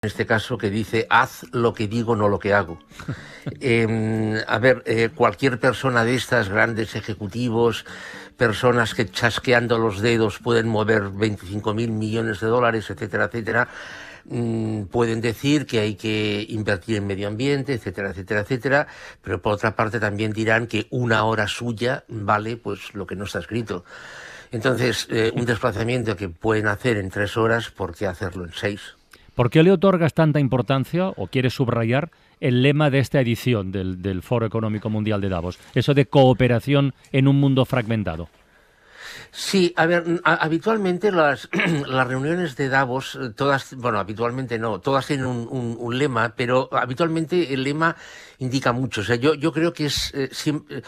en este caso, que dice: haz lo que digo, no lo que hago. Cualquier persona de estas, grandes ejecutivos, personas que chasqueando los dedos pueden mover 25.000 millones de dólares, etcétera, etcétera, pueden decir que hay que invertir en medio ambiente, etcétera, etcétera, etcétera, pero por otra parte también dirán que una hora suya vale pues lo que no está escrito. Entonces, un desplazamiento que pueden hacer en 3 horas, ¿por qué hacerlo en 6? ¿Por qué le otorgas tanta importancia o quieres subrayar el lema de esta edición del Foro Económico Mundial de Davos? Eso de cooperación en un mundo fragmentado. Sí, habitualmente las reuniones de Davos, habitualmente no, todas tienen un lema, pero habitualmente el lema indica mucho. O sea, yo creo que es siempre,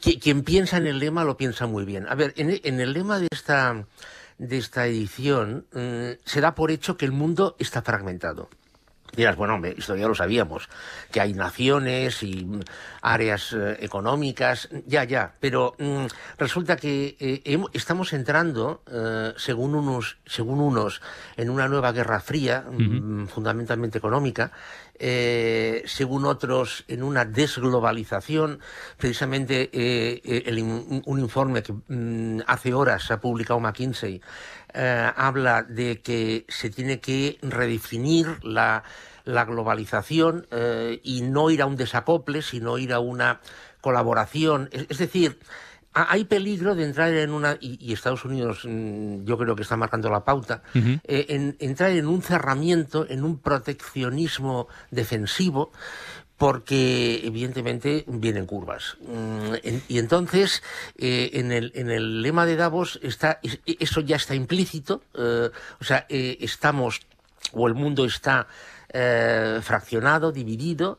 quien piensa en el lema lo piensa muy bien. A ver, en el lema de esta edición se da por hecho que el mundo está fragmentado. Dirás, bueno, hombre, esto ya lo sabíamos, que hay naciones y áreas económicas, pero resulta que estamos entrando, según unos, en una nueva guerra fría, fundamentalmente económica, según otros, en una desglobalización. Precisamente un informe que hace horas ha publicado McKinsey habla de que se tiene que redefinir la globalización y no ir a un desacople, sino ir a una colaboración. Es decir, hay peligro de entrar en una, y Estados Unidos yo creo que está marcando la pauta, entrar en un cerramiento, en un proteccionismo defensivo, porque evidentemente vienen curvas. Y entonces, en el lema de Davos eso ya está implícito, el mundo está fraccionado, dividido,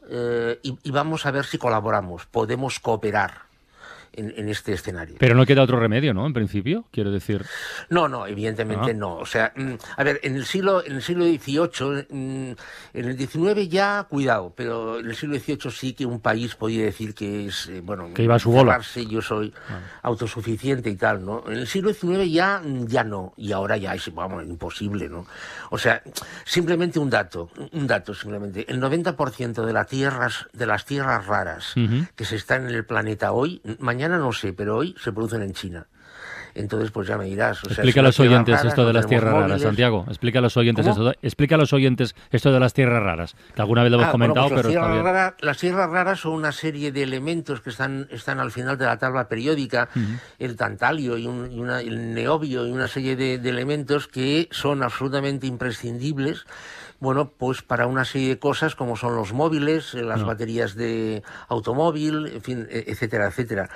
y vamos a ver si colaboramos, podemos cooperar en este escenario. Pero no queda otro remedio, ¿no? En principio, quiero decir. No, evidentemente no. O sea, en el siglo XVIII, en el XIX ya, cuidado, pero en el siglo XVIII sí que un país podía decir que es, que iba a su bola. Yo soy autosuficiente y tal, ¿no? En el siglo XIX ya no, y ahora ya es, imposible, ¿no? O sea, simplemente un dato simplemente. El 90% de las tierras raras que se están en el planeta hoy, mañana no sé, pero hoy se producen en China. Entonces, pues ya me dirás. Explica a los oyentes esto de las tierras raras, Santiago. Explica a los oyentes esto de las tierras raras, que alguna vez lo hemos comentado, pero está bien. Las tierras raras son una serie de elementos que están al final de la tabla periódica, el tantalio y el neobio y una serie de elementos que son absolutamente imprescindibles. Bueno, pues para una serie de cosas como son los móviles, las baterías de automóvil, en fin, etcétera, etcétera.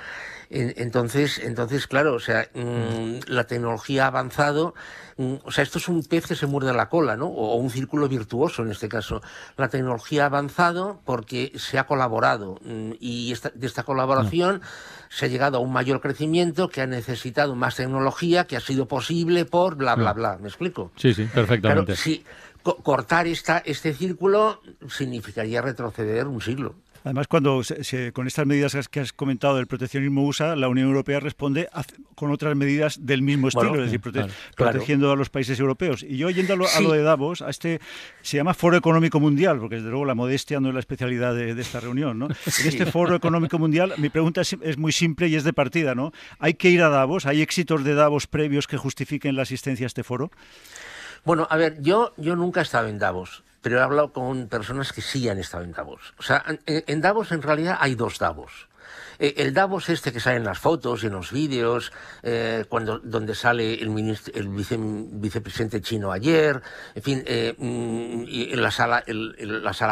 Entonces, claro, o sea, la tecnología ha avanzado, esto es un pez que se muerde la cola, ¿no? O un círculo virtuoso en este caso. La tecnología ha avanzado porque se ha colaborado, y de esta colaboración se ha llegado a un mayor crecimiento que ha necesitado más tecnología, que ha sido posible por bla, bla, bla. ¿Me explico? Sí, perfectamente. Claro, sí. Cortar este círculo significaría retroceder un siglo. Además, cuando con estas medidas que has comentado del proteccionismo USA, la Unión Europea responde con otras medidas del mismo estilo, es decir, protegiendo a los países europeos. Y yo, yendo a lo de Davos, se llama Foro Económico Mundial, porque desde luego la modestia no es la especialidad de esta reunión, ¿no? En este Foro Económico Mundial, mi pregunta es muy simple y es de partida, ¿no? ¿Hay que ir a Davos? ¿Hay éxitos de Davos previos que justifiquen la asistencia a este foro? Bueno, a ver, yo nunca he estado en Davos, pero he hablado con personas que sí han estado en Davos. O sea, en Davos en realidad hay 2 Davos. El Davos que sale en las fotos y en los vídeos, donde sale el vicepresidente chino ayer, en fin, en la sala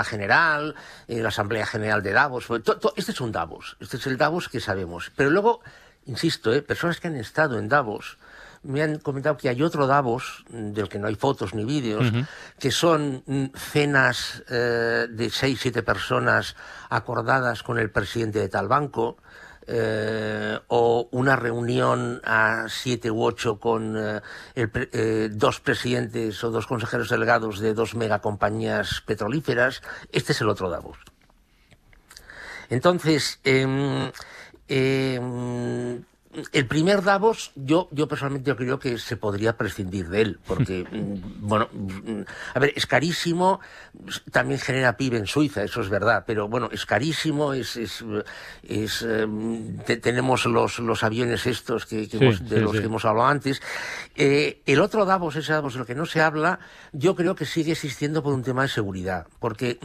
general, la Asamblea General de Davos. Este es un Davos, este es el Davos que sabemos. Pero luego, insisto, personas que han estado en Davos me han comentado que hay otro Davos, del que no hay fotos ni vídeos, que son cenas de 6-7 personas acordadas con el presidente de tal banco, o una reunión a 7 u 8 con 2 presidentes o 2 consejeros delegados de 2 megacompañías petrolíferas. Este es el otro Davos. Entonces, el primer Davos, yo personalmente creo que se podría prescindir de él, porque, bueno, a ver, es carísimo, también genera PIB en Suiza, eso es verdad, pero bueno, es carísimo, tenemos los aviones estos que hemos hablado antes. El otro Davos, ese Davos de lo que no se habla, yo creo que sigue existiendo por un tema de seguridad, porque,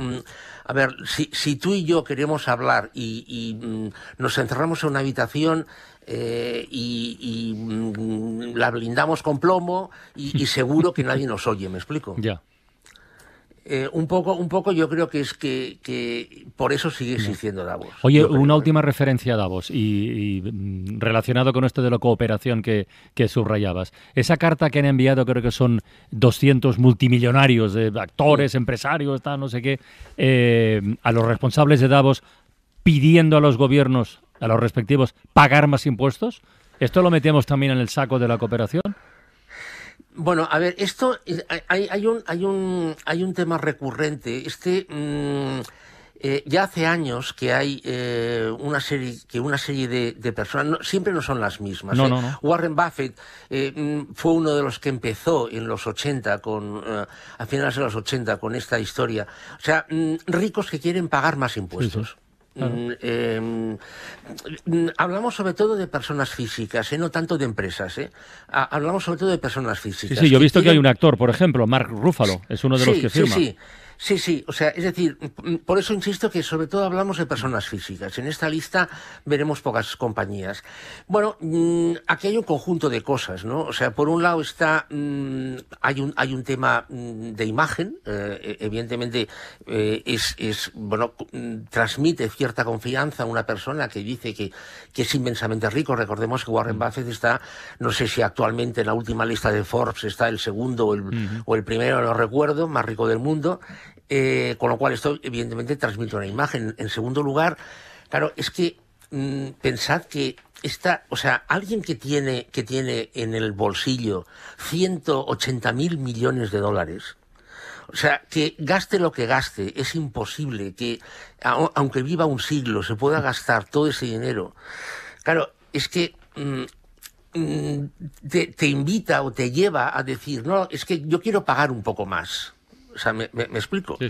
a ver, si tú y yo queremos hablar y nos encerramos en una habitación, la blindamos con plomo y seguro que nadie nos oye, ¿me explico? Ya. Un poco yo creo que es que por eso sigue existiendo Davos. Oye, una última referencia a Davos y relacionado con esto de la cooperación que subrayabas. Esa carta que han enviado, creo que son 200 multimillonarios, actores, empresarios, tal, no sé qué, a los responsables de Davos pidiendo a los gobiernos, a los respectivos, pagar más impuestos. ¿Esto lo metemos también en el saco de la cooperación? Bueno, a ver, esto hay un tema recurrente. Ya hace años que hay una serie de personas, siempre no son las mismas. No. Warren Buffett fue uno de los que empezó en los 80 a finales de los 80 con esta historia. O sea, ricos que quieren pagar más impuestos. Sí. Claro. Hablamos sobre todo de personas físicas, no tanto de empresas. Hablamos sobre todo de personas físicas. Sí, yo he visto que hay un actor, por ejemplo, Mark Ruffalo, es uno de los que firma. Sí, o sea, es decir, por eso insisto que sobre todo hablamos de personas físicas. En esta lista veremos pocas compañías. Bueno, aquí hay un conjunto de cosas, ¿no? O sea, por un lado hay un tema de imagen, evidentemente transmite cierta confianza a una persona que dice que es inmensamente rico. Recordemos que Warren Buffett está, no sé si actualmente en la última lista de Forbes está el segundo o el primero, no recuerdo, más rico del mundo. Con lo cual esto evidentemente transmite una imagen. En segundo lugar, claro, es que pensad que alguien que tiene en el bolsillo 180.000 millones de dólares, o sea, que gaste lo que gaste, es imposible que, aunque viva un siglo, se pueda gastar todo ese dinero. Claro, es que te invita o te lleva a decir, no, es que yo quiero pagar un poco más. O sea, ¿me explico? Sí.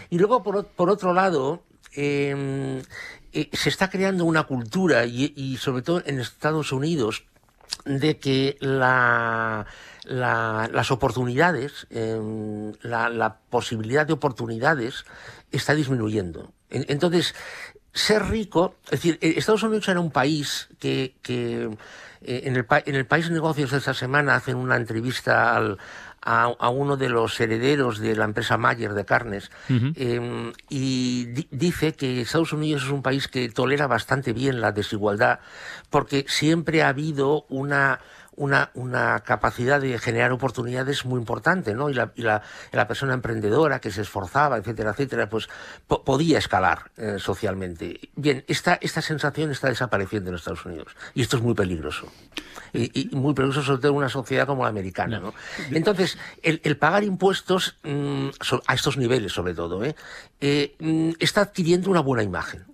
Y luego, por otro lado, se está creando una cultura, y sobre todo en Estados Unidos, de que las oportunidades, la posibilidad de oportunidades está disminuyendo. Entonces, ser rico, es decir, Estados Unidos era un país que en el País de Negocios de esta semana hacen una entrevista a uno de los herederos de la empresa Mayer de carnes, y dice que Estados Unidos es un país que tolera bastante bien la desigualdad, porque siempre ha habido una capacidad de generar oportunidades muy importante, ¿no? Y la persona emprendedora que se esforzaba, etcétera, pues podía escalar socialmente. Bien, esta sensación está desapareciendo en Estados Unidos, y esto es muy peligroso. Y muy peligroso, sobre todo en una sociedad como la americana, ¿no? Entonces, el pagar impuestos a estos niveles, sobre todo, está adquiriendo una buena imagen.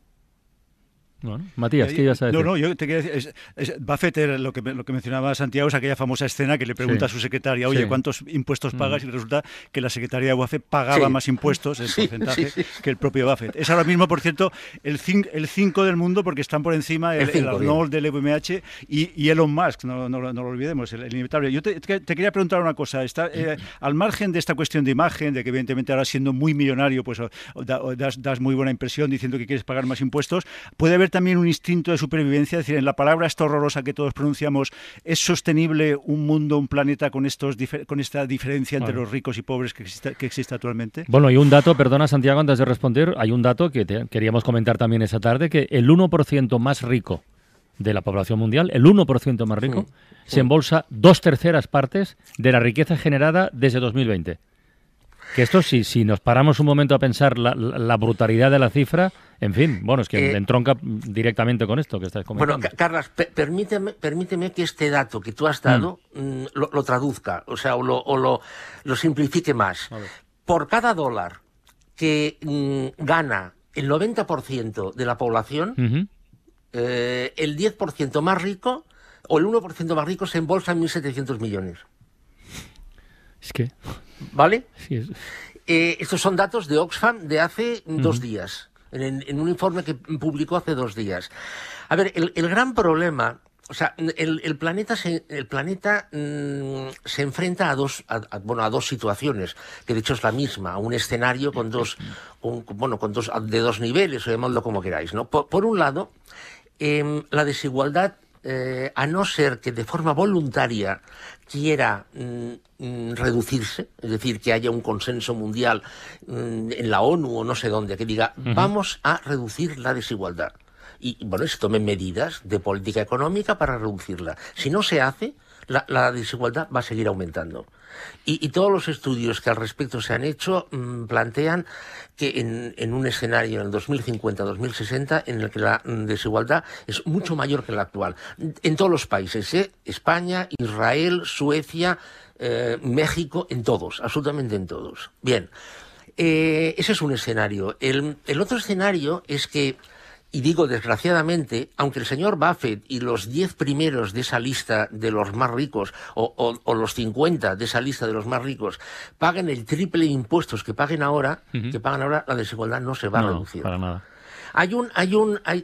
Bueno, Matías, ¿qué ibas a decir? No, yo te quería decir, Buffett, lo que mencionaba Santiago, es aquella famosa escena que le pregunta a su secretaria, oye, ¿cuántos impuestos pagas? Y resulta que la secretaria de Buffett pagaba más impuestos en porcentaje que el propio Buffett. Es ahora mismo, por cierto, el 5 del mundo, porque están por encima el Arnold del LVMH y Elon Musk, no lo olvidemos, el inevitable. Yo te quería preguntar una cosa, al margen de esta cuestión de imagen, de que evidentemente ahora siendo muy millonario, pues das muy buena impresión diciendo que quieres pagar más impuestos, puede haber también un instinto de supervivencia, es decir, en la palabra esta horrorosa que todos pronunciamos, ¿es sostenible un mundo, un planeta con esta diferencia entre los ricos y pobres que existe actualmente? Bueno, hay un dato, perdona Santiago, antes de responder, hay un dato que queríamos comentar también esa tarde, que el 1% más rico de la población mundial, el 1% más rico, se embolsa 2/3 partes de la riqueza generada desde 2020. Que esto, si nos paramos un momento a pensar la brutalidad de la cifra, en fin, bueno, es que entronca directamente con esto que estás comentando. Bueno, Carlas, permíteme que este dato que tú has dado lo traduzca, o sea, o lo simplifique más. Por cada dólar que gana el 90% de la población, el 10% más rico o el 1% más rico se embolsa 1.700 millones. Es que... ¿Vale? Sí, estos son datos de Oxfam de hace 2 días, en un informe que publicó hace 2 días. A ver, el gran problema... O sea, el planeta se enfrenta a dos situaciones, que de hecho es la misma, a un escenario con dos niveles, o llamadlo como queráis, ¿no? Por un lado, la desigualdad, a no ser que de forma voluntaria quiera reducirse, es decir, que haya un consenso mundial en la ONU o no sé dónde, que diga, vamos a reducir la desigualdad. Y bueno, se tomen medidas de política económica para reducirla. Si no se hace, la desigualdad va a seguir aumentando. Y todos los estudios que al respecto se han hecho plantean que en un escenario en el 2050-2060 en el que la desigualdad es mucho mayor que la actual. En todos los países, España, Israel, Suecia, México, en todos, absolutamente en todos. Bien, ese es un escenario. El otro escenario es que, y digo desgraciadamente, aunque el señor Buffett y los 10 primeros de esa lista de los más ricos, o los 50 de esa lista de los más ricos, paguen el triple de impuestos que pagan ahora, la desigualdad no se va a reducir. Para nada.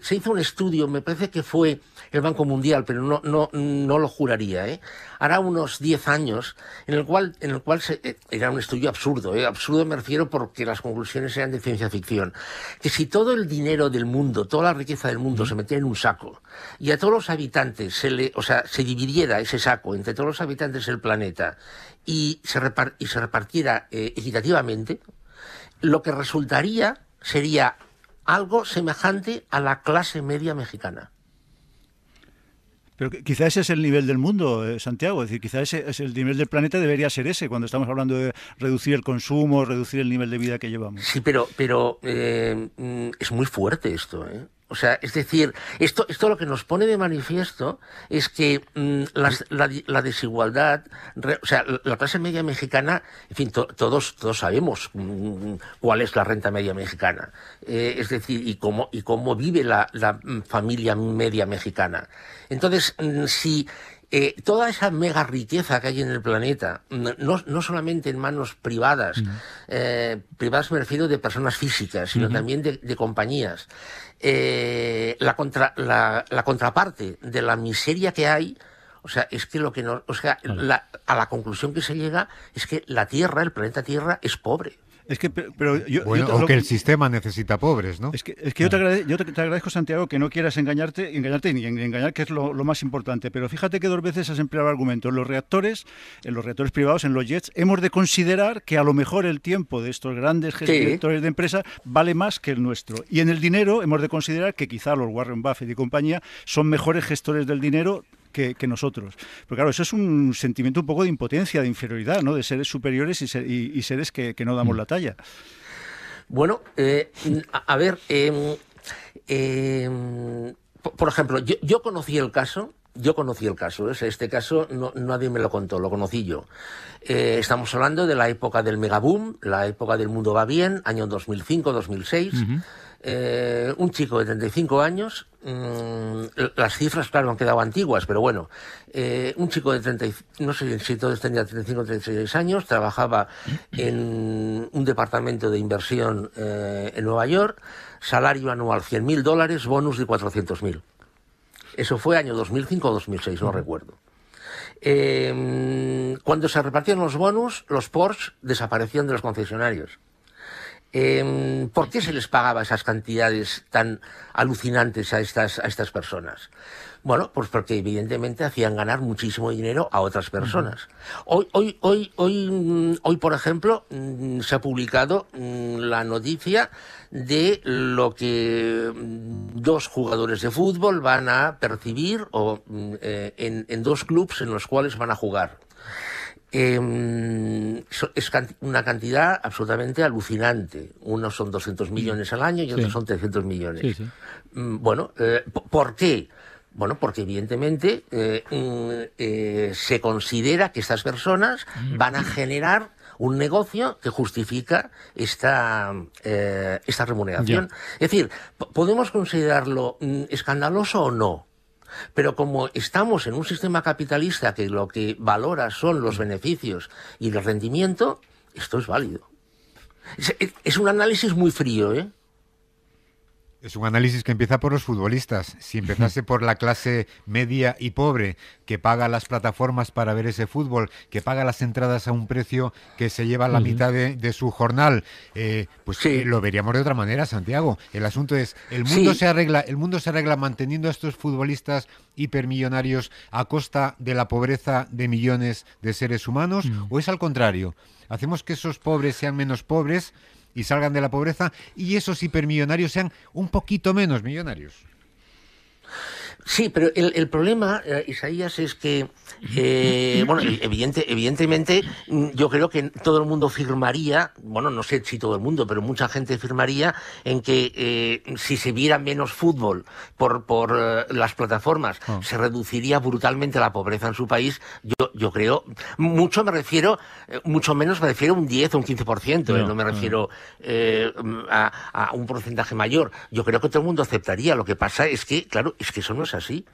Se hizo un estudio, me parece que fue el Banco Mundial, pero no lo juraría, hará unos 10 años, en el cual era un estudio absurdo, absurdo me refiero porque las conclusiones eran de ciencia ficción, que si todo el dinero del mundo, toda la riqueza del mundo se metiera en un saco y a todos los habitantes se dividiera ese saco entre todos los habitantes del planeta y se repartiera equitativamente, lo que resultaría sería algo semejante a la clase media mexicana. Pero quizá ese es el nivel del mundo, Santiago. Es decir, quizá ese es el nivel del planeta, debería ser ese, cuando estamos hablando de reducir el consumo, reducir el nivel de vida que llevamos. Sí, pero es muy fuerte esto, O sea, es decir, esto lo que nos pone de manifiesto es que la desigualdad, o sea, la clase media mexicana, en fin, todos sabemos cuál es la renta media mexicana, es decir, y cómo vive la familia media mexicana. Entonces, si toda esa mega riqueza que hay en el planeta, no solamente en manos privadas, privadas me refiero de personas físicas, sino también de compañías, la contraparte de la miseria que hay, o sea, es que a la conclusión que se llega es que la Tierra, el planeta Tierra, es pobre. Es que, pero que el sistema necesita pobres, ¿no? Es que yo te agradezco, Santiago, que no quieras engañarte ni engañar, que es lo más importante. Pero fíjate que 2 veces has empleado el argumento. En los reactores privados, en los jets, hemos de considerar que a lo mejor el tiempo de estos grandes directores de empresa vale más que el nuestro. Y en el dinero hemos de considerar que quizá los Warren Buffett y compañía son mejores gestores del dinero que nosotros. Pero claro, eso es un sentimiento un poco de impotencia, de inferioridad, ¿no? De seres superiores y seres que no damos la talla. Bueno, a ver, por ejemplo, yo conocí el caso. Este caso nadie me lo contó, lo conocí yo. Estamos hablando de la época del megaboom, la época del mundo va bien, año 2005-2006. Un chico de 35 años, las cifras, claro, han quedado antiguas, pero bueno, un chico de no sé si todos tenía 35 o 36 años, trabajaba en un departamento de inversión en Nueva York, salario anual $100.000, bonus de 400.000. Eso fue año 2005 o 2006, no recuerdo. Cuando se repartían los bonus, los Porsche desaparecían de los concesionarios. ¿Por qué se les pagaba esas cantidades tan alucinantes a estas personas? Bueno, pues porque evidentemente hacían ganar muchísimo dinero a otras personas. Hoy, por ejemplo, se ha publicado la noticia de lo que 2 jugadores de fútbol van a percibir en 2 clubes en los cuales van a jugar. Es una cantidad absolutamente alucinante. Unos son 200 millones al año y otros son 300 millones. Sí. Bueno, ¿por qué? Bueno, porque evidentemente se considera que estas personas van a generar un negocio que justifica esta remuneración. Es decir, podemos considerarlo escandaloso o no, pero como estamos en un sistema capitalista que lo que valora son los beneficios y el rendimiento, esto es válido. Es un análisis muy frío, ¿eh? Es un análisis que empieza por los futbolistas. Si empezase por la clase media y pobre, que paga las plataformas para ver ese fútbol, que paga las entradas a un precio que se lleva la mitad de su jornal, lo veríamos de otra manera, Santiago. El asunto es, el mundo se arregla manteniendo a estos futbolistas hipermillonarios a costa de la pobreza de millones de seres humanos, ¿o es al contrario? Hacemos que esos pobres sean menos pobres y salgan de la pobreza, y esos hipermillonarios sean un poquito menos millonarios. Sí, pero el problema, Isaías, es que, evidentemente, yo creo que todo el mundo firmaría, bueno, no sé si todo el mundo, pero mucha gente firmaría en que si se viera menos fútbol por las plataformas, se reduciría brutalmente la pobreza en su país. Yo creo, mucho menos me refiero a un 10 o un 15%, no me refiero a un porcentaje mayor. Yo creo que todo el mundo aceptaría. Lo que pasa es que, claro, es que eso no es así.